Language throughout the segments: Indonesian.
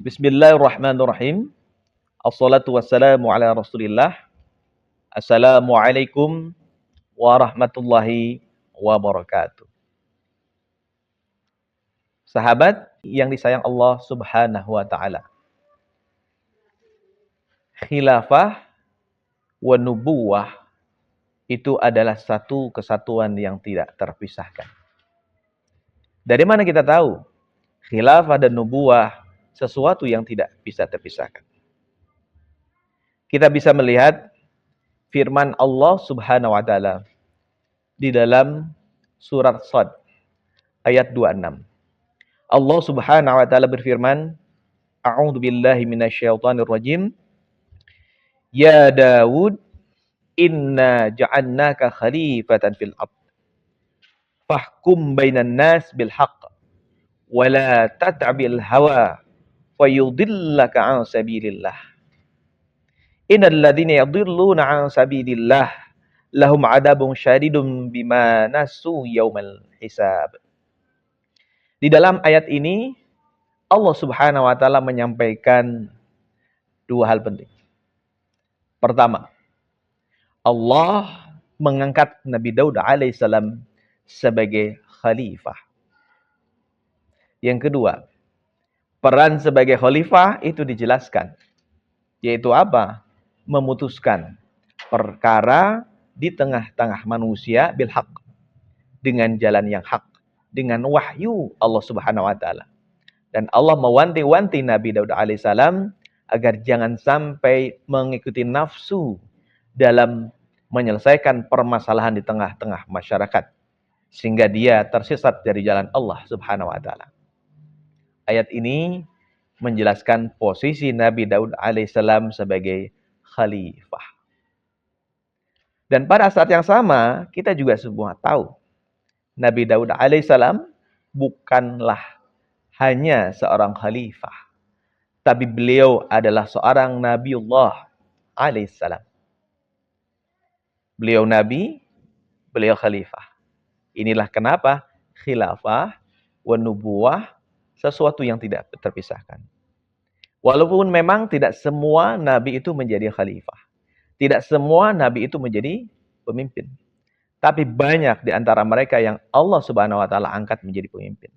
Bismillahirrahmanirrahim. Assalatu wassalamu ala Rasulillah. Assalamualaikum warahmatullahi wabarakatuh. Sahabat yang disayang Allah Subhanahu wa taala. Khilafah wa nubuwah itu adalah satu kesatuan yang tidak terpisahkan. Dari mana kita tahu khilafah dan nubuwah sesuatu yang tidak bisa terpisahkan? Kita bisa melihat firman Allah Subhanahu wa taala di dalam surat Shad ayat 26. Allah Subhanahu wa taala berfirman, A'udzu billahi minasyaitonir rajim. Ya Daud, inna ja'alnaka khalifatan fil ard. Fahkum bainan nas bil haqq wa la tattabi'il hawa fayudillaka 'an sabilillah. Innal ladzina yadhilluna 'an sabilillah lahum 'adzabun syadidun bima nasu yaumal hisab. Di dalam ayat ini Allah Subhanahu wa taala menyampaikan dua hal penting. Pertama, Allah mengangkat Nabi Daud alaihissalam sebagai khalifah. Yang kedua, peran sebagai khalifah itu dijelaskan. Yaitu apa? Memutuskan perkara di tengah-tengah manusia bil haq, dengan jalan yang hak, dengan wahyu Allah Subhanahu wa taala. Dan Allah mewanti-wanti Nabi Daud alaihissalam agar jangan sampai mengikuti nafsu dalam menyelesaikan permasalahan di tengah-tengah masyarakat, sehingga dia tersesat dari jalan Allah Subhanahu wa taala. Ayat ini menjelaskan posisi Nabi Daud alaihissalam sebagai khalifah. Dan pada saat yang sama, kita juga semua tahu Nabi Daud alaihissalam bukanlah hanya seorang khalifah, tapi beliau adalah seorang Nabiullah alaihissalam. Beliau nabi, beliau khalifah. Inilah kenapa khilafah wa nubuwah sesuatu yang tidak terpisahkan. Walaupun memang tidak semua nabi itu menjadi khalifah. Tidak semua nabi itu menjadi pemimpin. Tapi banyak di antara mereka yang Allah Subhanahu wa taala angkat menjadi pemimpin.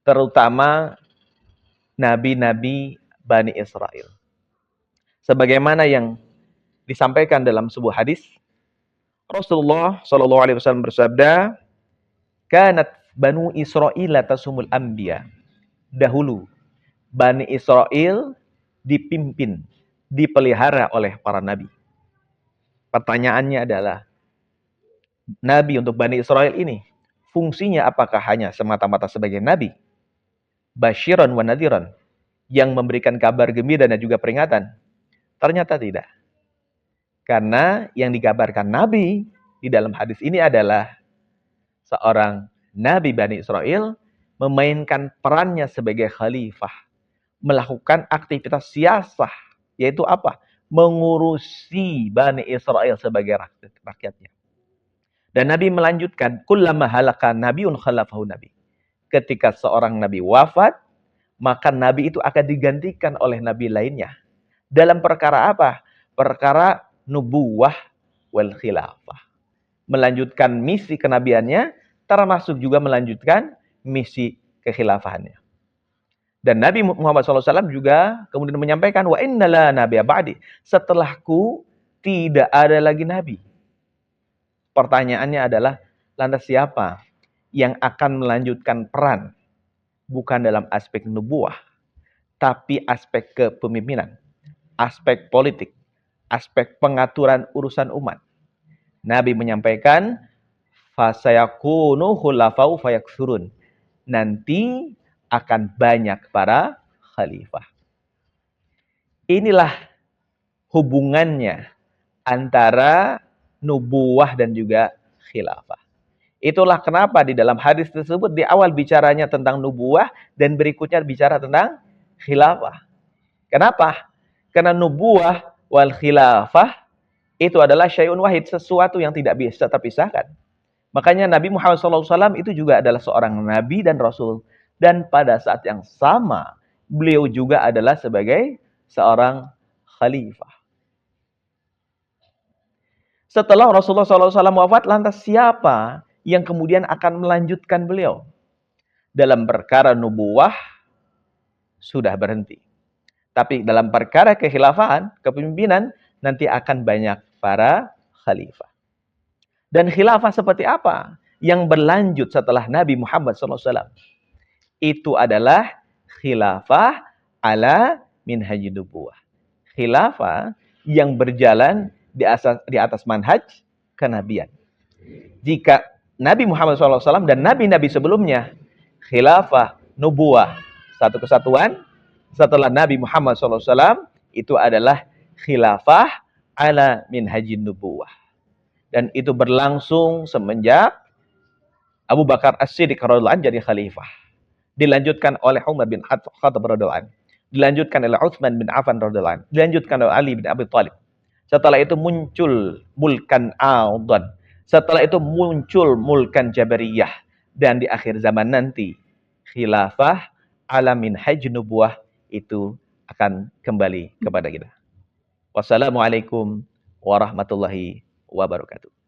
Terutama nabi-nabi Bani Israel. Sebagaimana yang disampaikan dalam sebuah hadis, Rasulullah Shallallahu alaihi wasallam bersabda, "Kanat Banu Israil tasumul anbiya." Dahulu Bani Israel dipimpin, dipelihara oleh para nabi. Pertanyaannya adalah, nabi untuk Bani Israel ini fungsinya apakah hanya semata-mata sebagai nabi? Basyiran wa nadhiran, yang memberikan kabar gembira dan juga peringatan? Ternyata tidak. Karena yang dikabarkan nabi di dalam hadis ini adalah seorang nabi Bani Israel memainkan perannya sebagai khalifah, melakukan aktivitas siasah, yaitu apa? Mengurusi Bani Israel sebagai rakyatnya. Dan Nabi melanjutkan, kullama halaka nabiun khalafahu nabi. Ketika seorang nabi wafat, maka nabi itu akan digantikan oleh nabi lainnya. Dalam perkara apa? Perkara nubuwah wal khilafah. Melanjutkan misi kenabiannya, termasuk juga melanjutkan misi kekhilafahannya. Dan Nabi Muhammad SAW juga kemudian menyampaikan, wa innala nabiyya ba'di. Setelahku tidak ada lagi nabi. Pertanyaannya adalah, lantas siapa yang akan melanjutkan peran? Bukan dalam aspek nubuwah, tapi aspek kepemimpinan, aspek politik, aspek pengaturan urusan umat. Nabi menyampaikan, fasayakunu khulafau fayaksurun. Nanti akan banyak para khalifah. Inilah hubungannya antara nubuwah dan juga khilafah. Itulah kenapa di dalam hadis tersebut di awal bicaranya tentang nubuwah dan berikutnya bicara tentang khilafah. Kenapa? Karena nubuwah wal khilafah itu adalah syai'un wahid, sesuatu yang tidak bisa terpisahkan. Makanya Nabi Muhammad SAW itu juga adalah seorang nabi dan rasul. Dan pada saat yang sama, beliau juga adalah sebagai seorang khalifah. Setelah Rasulullah SAW wafat, lantas siapa yang kemudian akan melanjutkan beliau? Dalam perkara nubuwah sudah berhenti. Tapi dalam perkara kekhilafahan, kepemimpinan, nanti akan banyak para khalifah. Dan khilafah seperti apa yang berlanjut setelah Nabi Muhammad SAW? Itu adalah khilafah ala minhajin nubuwah. Khilafah yang berjalan di atas manhaj kenabian. Jika Nabi Muhammad SAW dan nabi-nabi sebelumnya khilafah nubuwah satu kesatuan, setelah Nabi Muhammad SAW itu adalah khilafah ala minhajin nubuwah. Dan itu berlangsung semenjak Abu Bakar As-Siddiq radhiyallahu anhu jadi khalifah. Dilanjutkan oleh Umar bin Khattab radhiyallahu anhu. Dilanjutkan oleh Utsman bin Affan radhiyallahu anhu. Dilanjutkan oleh Ali bin Abi Thalib. Setelah itu muncul mulkan Audan. Setelah itu muncul mulkan Jabariyah. Dan di akhir zaman nanti khilafah ala minhaj nubuwah itu akan kembali kepada kita. Wassalamualaikum warahmatullahi wabarakatuh.